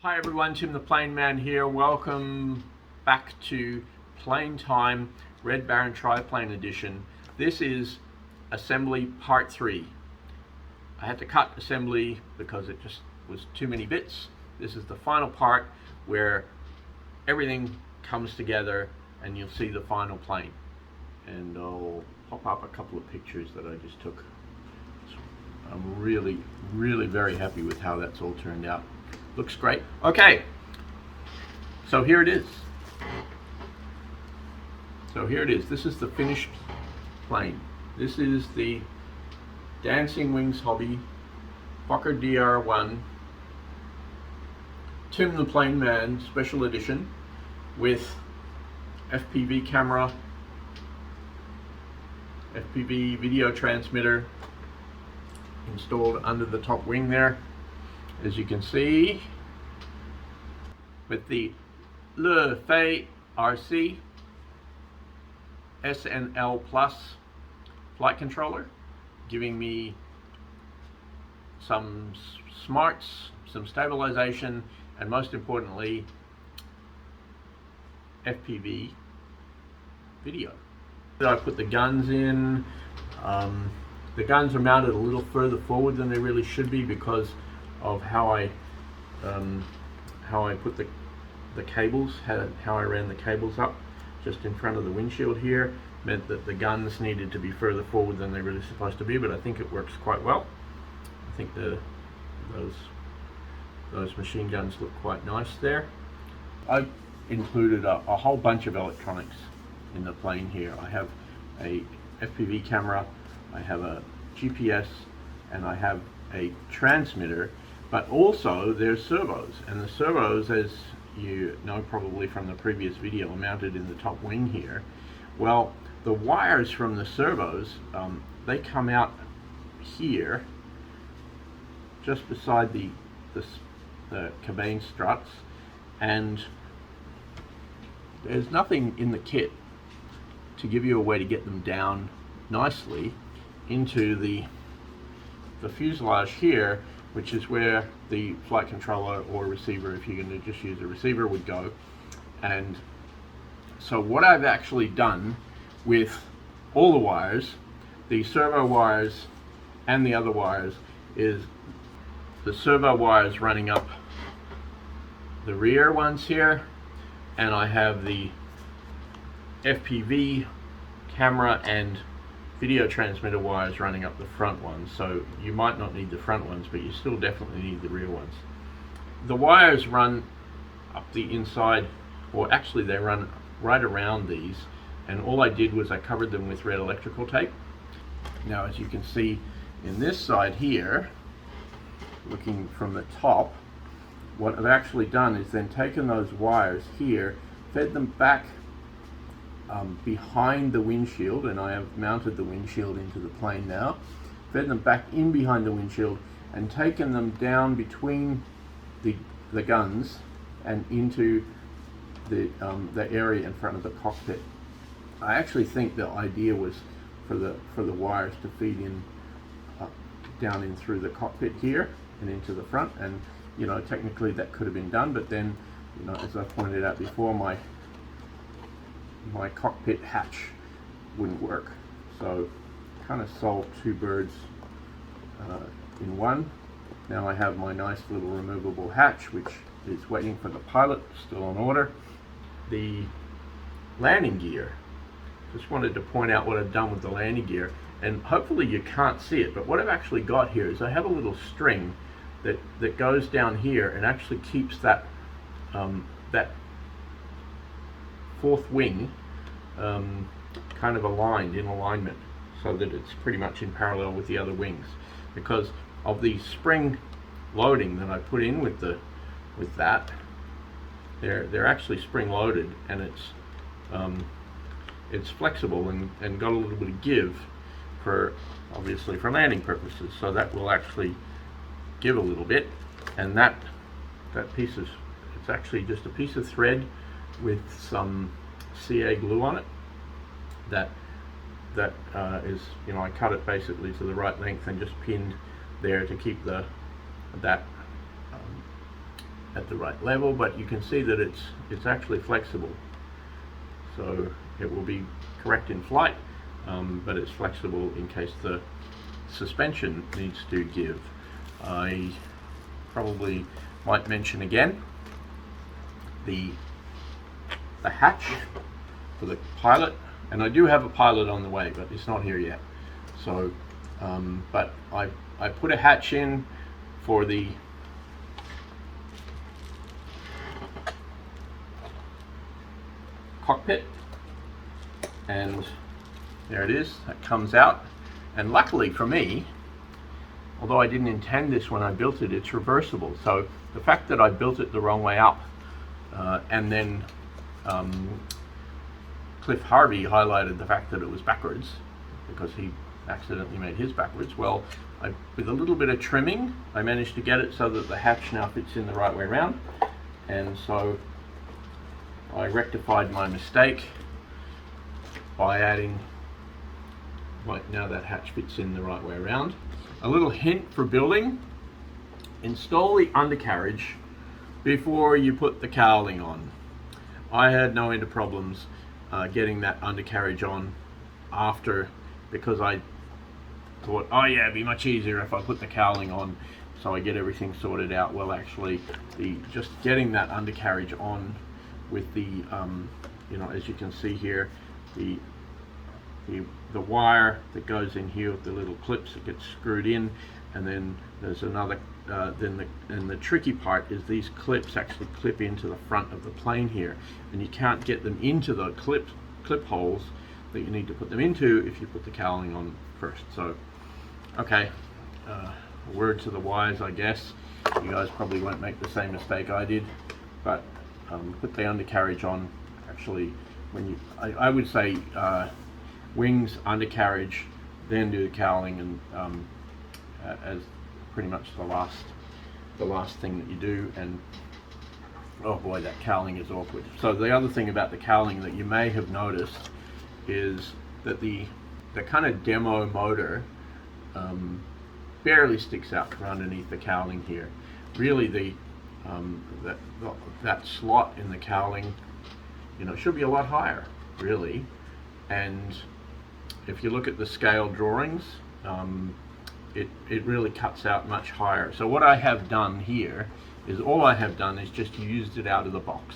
Hi everyone, Tim the Plane Man here. Welcome back to Plane Time Red Baron Triplane Edition. This is assembly part 3. I had to cut assembly because it just was too many bits. This is the final part where everything comes together and you'll see the final plane. And I'll pop up a couple of pictures that I just took. I'm really very happy with how that's all turned out. Looks great. Okay, so here it is. This is the finished plane. This is the Dancing Wings Hobby Fokker DR1 Tim the Plane Man Special Edition with FPV camera, FPV video transmitter installed under the top wing there, as you can see, with the Le Fay RC SNL Plus flight controller, giving me some smarts, some stabilization, and most importantly, FPV video. I put the guns in. The guns are mounted a little further forward than they really should be because of how I put the cables, how I ran the cables up just in front of the windshield here, meant that the guns needed to be further forward than they're really supposed to be, but I think it works quite well. I think those machine guns look quite nice there. I've included a whole bunch of electronics in the plane here. I have a FPV camera, I have a GPS, and I have a transmitter, but also there's servos, and the servos, as you know probably from the previous video, are mounted in the top wing here. Well, the wires from the servos, they come out here just beside the cabane struts, and there's nothing in the kit to give you a way to get them down nicely into the fuselage here, which is where the flight controller or receiver, if you're going to just use a receiver, would go. And so what I've actually done with all the wires, the servo wires and the other wires, is the servo wires running up the rear ones here, and I have the FPV camera and video transmitter wires running up the front ones. So you might not need the front ones, but you still definitely need the rear ones. The wires run up the inside, or actually they run right around these, and all I did was I covered them with red electrical tape. Now, as you can see in this side here, looking from the top, what I've actually done is then taken those wires here, fed them back behind the windshield, and I have mounted the windshield into the plane now, fed them back in behind the windshield and taken them down between the guns and into the area in front of the cockpit. I actually think the idea was for the wires to feed in down in through the cockpit here and into the front, and you know, technically that could have been done, but then, you know, as I pointed out before, my cockpit hatch wouldn't work, so kind of solved two birds in one. Now I have my nice little removable hatch, which is waiting for the pilot, still on order. The landing gear, just wanted to point out what I've done with the landing gear, and hopefully you can't see it, but what I've actually got here is I have a little string that goes down here and actually keeps that that fourth wing kind of aligned, in alignment, so that it's pretty much in parallel with the other wings, because of the spring loading that I put in with that. They're actually spring loaded, and it's flexible and got a little bit of give, for obviously for landing purposes, so that will actually give a little bit. And that piece of, it's actually just a piece of thread with some CA glue on it that is, you know, I cut it basically to the right length and just pinned there to keep that at the right level, but you can see that it's actually flexible. So it will be correct in flight, but it's flexible in case the suspension needs to give. I probably might mention again the hatch for the pilot, and I do have a pilot on the way, but it's not here yet. So, but I put a hatch in for the cockpit, and there it is. That comes out, and luckily for me, although I didn't intend this when I built it, it's reversible. So the fact that I built it the wrong way up, and then Cliff Harvey highlighted the fact that it was backwards because he accidentally made his backwards. Well, with a little bit of trimming, I managed to get it so that the hatch now fits in the right way around, and so I rectified my mistake by adding, right now that hatch fits in the right way around. A little hint for building: install the undercarriage before you put the cowling on. I had no end of problems getting that undercarriage on after, because I thought, oh yeah, it'd be much easier if I put the cowling on, so I get everything sorted out. Well, actually, just getting that undercarriage on with the, you know, as you can see here, the wire that goes in here with the little clips that gets screwed in, and then there's another, and the tricky part is these clips actually clip into the front of the plane here, and you can't get them into the clip holes that you need to put them into if you put the cowling on first. So, okay, a word to the wise, I guess. You guys probably won't make the same mistake I did, but put the undercarriage on. Actually, when you, I would say wings, undercarriage, then do the cowling, and as pretty much the last thing that you do. And oh boy, that cowling is awkward. So the other thing about the cowling that you may have noticed is that the kind of demo motor barely sticks out from underneath the cowling here. Really, that slot in the cowling, you know, should be a lot higher, really. And if you look at the scale drawings, it really cuts out much higher. So what I have done here is, all I have done is just used it out of the box.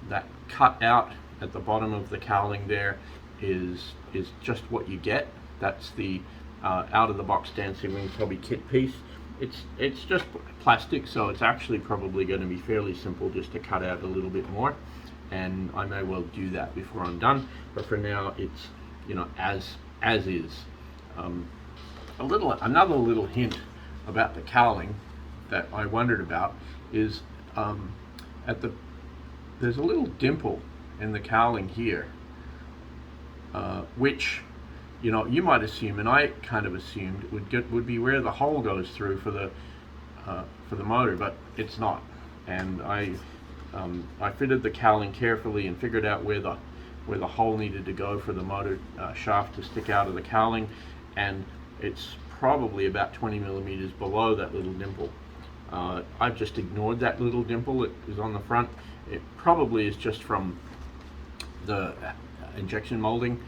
That cut out at the bottom of the cowling there is just what you get. That's the out of the box Dancing Wings hobby kit piece. It's just plastic, so it's actually probably going to be fairly simple just to cut out a little bit more, and I may well do that before I'm done. But for now, it's, you know, as is. Another little hint about the cowling that I wondered about is there's a little dimple in the cowling here, which, you know, you might assume, and I kind of assumed would be where the hole goes through for the motor, but it's not. And I fitted the cowling carefully and figured out where the hole needed to go for the motor shaft to stick out of the cowling, and it's probably about 20 millimeters below that little dimple. I've just ignored that little dimple that is on the front. It probably is just from the injection molding.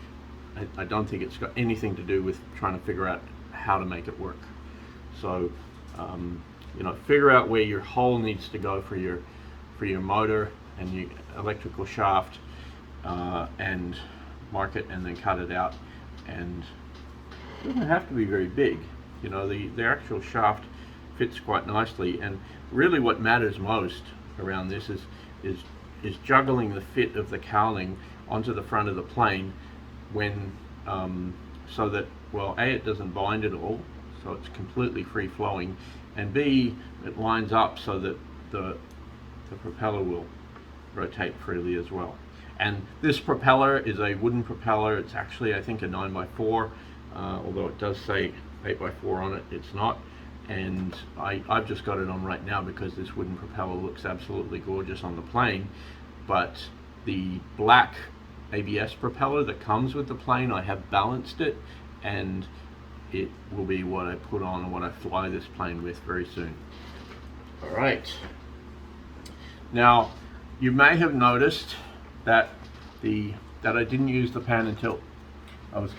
I don't think it's got anything to do with trying to figure out how to make it work. So, you know, figure out where your hole needs to go for your motor and your electrical shaft, and mark it, and then cut it out. And it doesn't have to be very big. You know, the actual shaft fits quite nicely, and really what matters most around this is juggling the fit of the cowling onto the front of the plane, when so that, well, A, it doesn't bind at all, so it's completely free flowing, and B, it lines up so that the propeller will rotate freely as well. And this propeller is a wooden propeller. It's actually, I think, a 9x4, although it does say 8x4 on it. It's not. And I've just got it on right now because this wooden propeller looks absolutely gorgeous on the plane. But the black ABS propeller that comes with the plane, I have balanced it, and it will be what I put on and what I fly this plane with very soon. All right. Now, you may have noticed that I didn't use the pan and tilt. As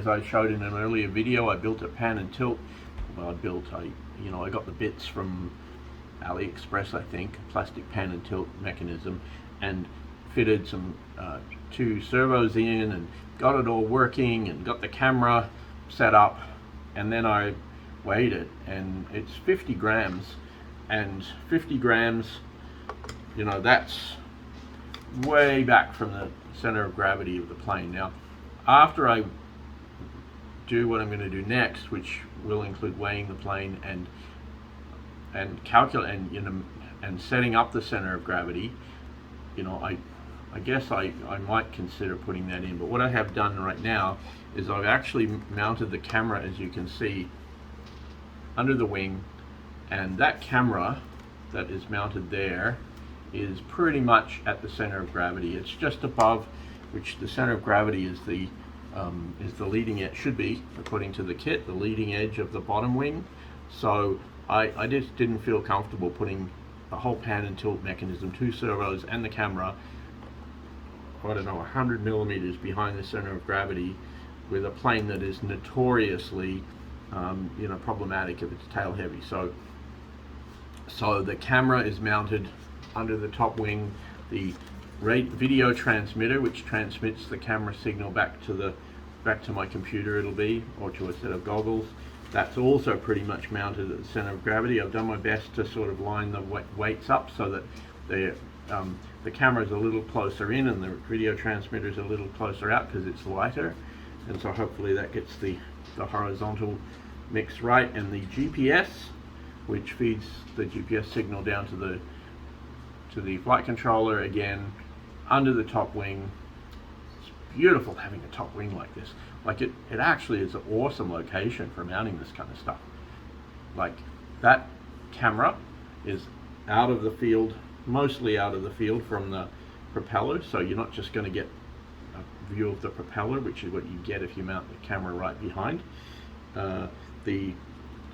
I showed in an earlier video, I built a pan and tilt. Well, I got the bits from AliExpress, I think, plastic pan and tilt mechanism, and fitted some 2 servos in and got it all working and got the camera set up, and then I weighed it, and it's 50 grams, and 50 grams, that's way back from the center of gravity of the plane. Now, after I do what I'm going to do next, which will include weighing the plane and calculating and setting up the center of gravity, I guess I might consider putting that in. But what I have done right now is I've actually mounted the camera, as you can see, under the wing, and that camera that is mounted there is pretty much at the center of gravity. It's just above, which the center of gravity is the leading edge, should be, according to the kit, the leading edge of the bottom wing. So I just didn't feel comfortable putting a whole pan and tilt mechanism, 2 servos, and the camera, I don't know, 100 millimeters behind the center of gravity, with a plane that is notoriously problematic if it's tail heavy. So the camera is mounted under the top wing. The video transmitter, which transmits the camera signal back to my computer, it'll be, or to a set of goggles, that's also pretty much mounted at the center of gravity. I've done my best to sort of line the weights up so that the camera is a little closer in and the video transmitter is a little closer out because it's lighter, and so hopefully that gets the horizontal mix right. And the GPS, which feeds the GPS signal down to the flight controller, again under the top wing. It's beautiful having a top wing like this. Like it actually is an awesome location for mounting this kind of stuff. Like, that camera is out of the field, mostly out of the field from the propeller, so you're not just going to get a view of the propeller, which is what you get if you mount the camera right behind. The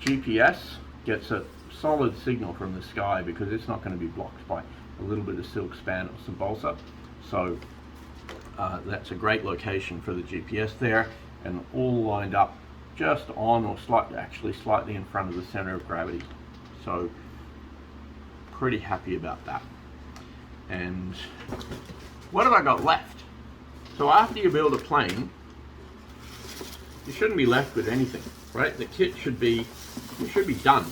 GPS gets a solid signal from the sky because it's not going to be blocked by a little bit of silk span or some balsa. So that's a great location for the GPS there, and all lined up just on or slightly in front of the center of gravity. So pretty happy about that. And what have I got left? So after you build a plane, you shouldn't be left with anything, right? The kit should be done.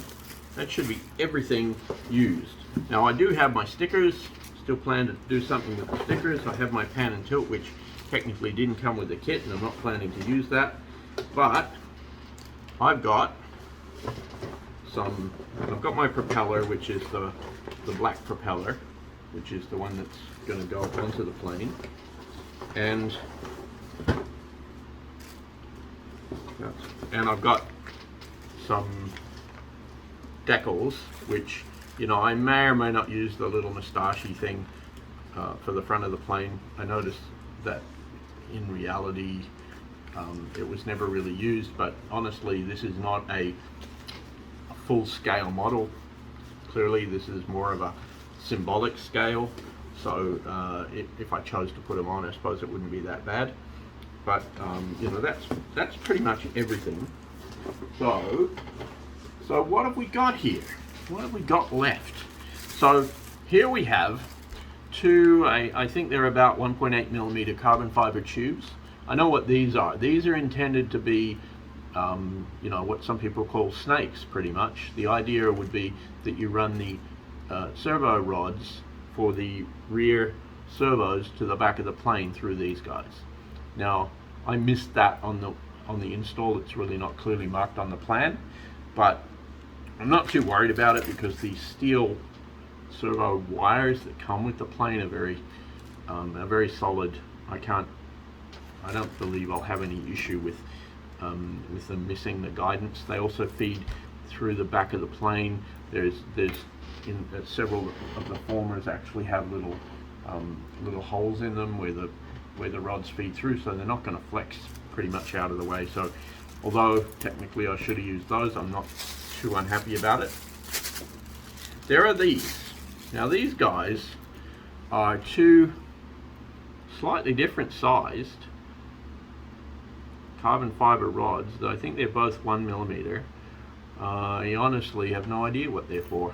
That should be everything used. Now I do have my stickers. Still plan to do something with the stickers. I have my pan and tilt, which technically didn't come with the kit, and I'm not planning to use that. But I've got my propeller, which is the black propeller, which is the one that's going to go up onto the plane, and I've got some decals, which I may or may not use the little moustachy thing for the front of the plane. I noticed that in reality it was never really used, but honestly this is not a full-scale model. Clearly this is more of a symbolic scale, so if I chose to put them on, I suppose it wouldn't be that bad. But that's pretty much everything. So what have we got here? What have we got left? So here we have 2, I think they're about 1.8 millimeter carbon fiber tubes. I know what these are. These are intended to be, what some people call snakes, pretty much. The idea would be that you run the servo rods for the rear servos to the back of the plane through these guys. Now, I missed that on the install. It's really not clearly marked on the plan, but I'm not too worried about it because the steel servo wires that come with the plane are very solid. I don't believe I'll have any issue with them missing the guidance. They also feed through the back of the plane. Several of the formers actually have little holes in them where the rods feed through, so they're not going to flex pretty much out of the way. So although technically I should have used those, I'm not too unhappy about it. there are these. Now these guys are two slightly different sized carbon fiber rods, though I think they're both 1mm. I honestly have no idea what they're for.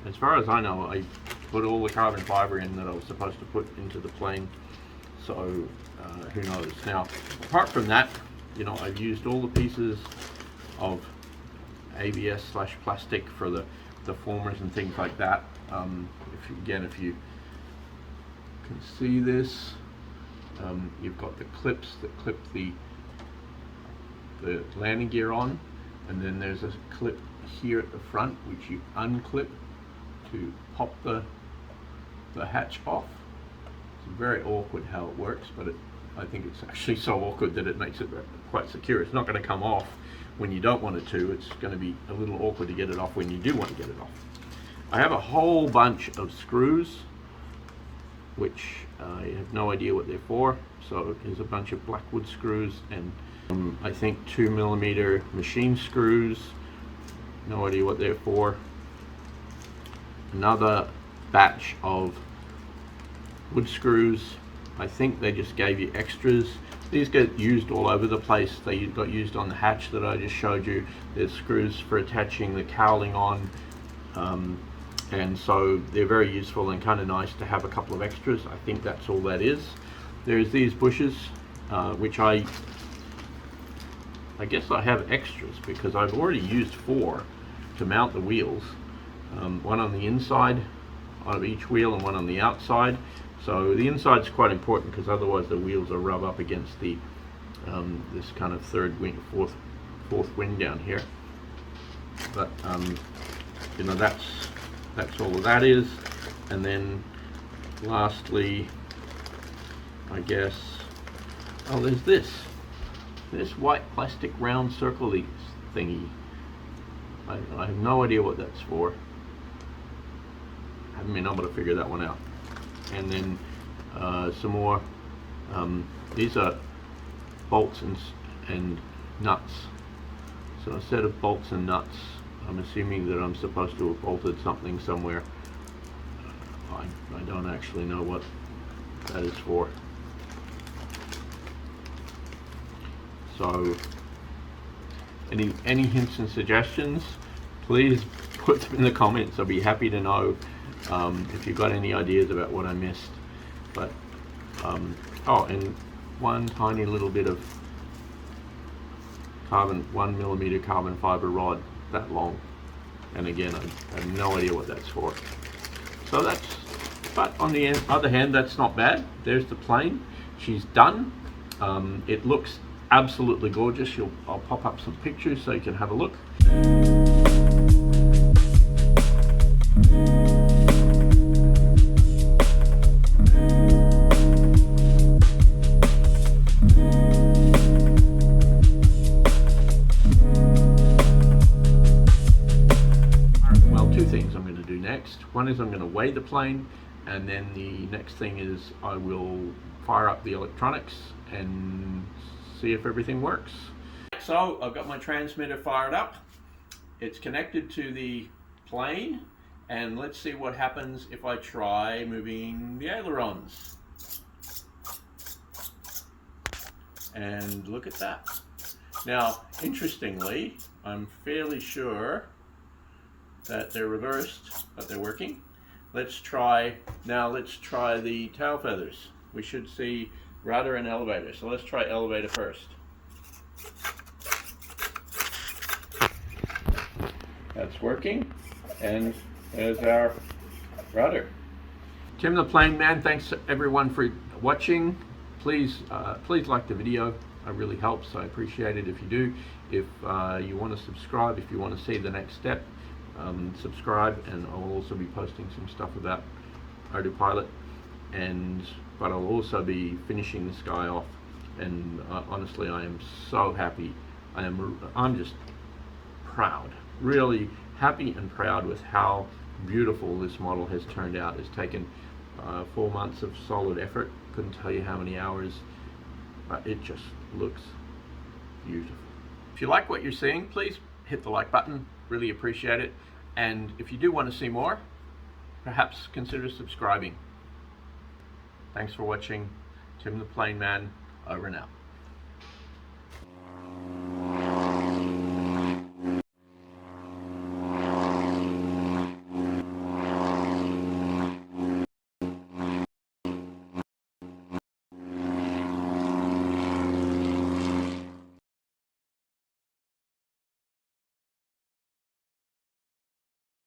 As far as I know, I put all the carbon fiber in that I was supposed to put into the plane, so who knows. Now, apart from that, you know, I've used all the pieces of ABS/plastic for the formers and things like that. If you can see this, you've got the clips that clip the landing gear on, and then there's a clip here at the front which you unclip to pop the hatch off. It's very awkward how it works, but I think it's actually so awkward that it makes it quite secure. It's not going to come off when you don't want it to. It's going to be a little awkward to get it off when you do want to get it off. I have a whole bunch of screws which I have no idea what they're for. So here's a bunch of blackwood screws and I think 2mm machine screws. No idea what they're for. Another batch of wood screws. I think they just gave you extras. These get used all over the place. They got used on the hatch that I just showed you. There's screws for attaching the cowling on, and so they're very useful and kind of nice to have a couple of extras. I think that's all that is. There's these bushes, which I guess I have extras because I've already used 4 to mount the wheels. One on the inside of each wheel and one on the outside. So the inside's quite important because otherwise the wheels will rub up against the this kind of third wing, fourth wing down here. But you know, that's all of that is. And then lastly, I guess, oh, there's this white plastic round circle-y thingy. I have no idea what that's for. I haven't been able to figure that one out. And then some more. These are bolts and nuts. So instead of bolts and nuts, I'm assuming that I'm supposed to have bolted something somewhere. I don't actually know what that is for. So any hints and suggestions, please put them in the comments. I'll be happy to know if you've got any ideas about what I missed. But oh, and one tiny little bit of 1mm carbon fiber rod, that long, and again I have no idea what that's for. So but on the other hand, that's not bad. There's the plane. She's done. It looks absolutely gorgeous. I'll pop up some pictures so you can have a look. Well, 2 things I'm going to do next. One is I'm going to weigh the plane, and then the next thing is I will fire up the electronics and see if everything works. So I've got my transmitter fired up. It's connected to the plane, and let's see what happens if I try moving the ailerons. And look at that. Now, interestingly, I'm fairly sure that they're reversed, but they're working. Let's try the tail feathers. We should see rudder and elevator. So let's try elevator first. That's working, and there's our rudder. Tim the Plane Man, thanks everyone for watching. Please like the video. It really helps. I appreciate it if you do. If you want to subscribe, if you want to see the next step, subscribe, and I'll also be posting some stuff about autopilot, but I'll also be finishing this guy off, and honestly I am so happy. I'm just proud, really happy and proud with how beautiful this model has turned out. It's taken 4 months of solid effort. Couldn't tell you how many hours, but it just looks beautiful. If you like what you're seeing, please hit the like button. Really appreciate it. And if you do want to see more, perhaps consider subscribing. Thanks for watching. Tim the Plane Man, over and out.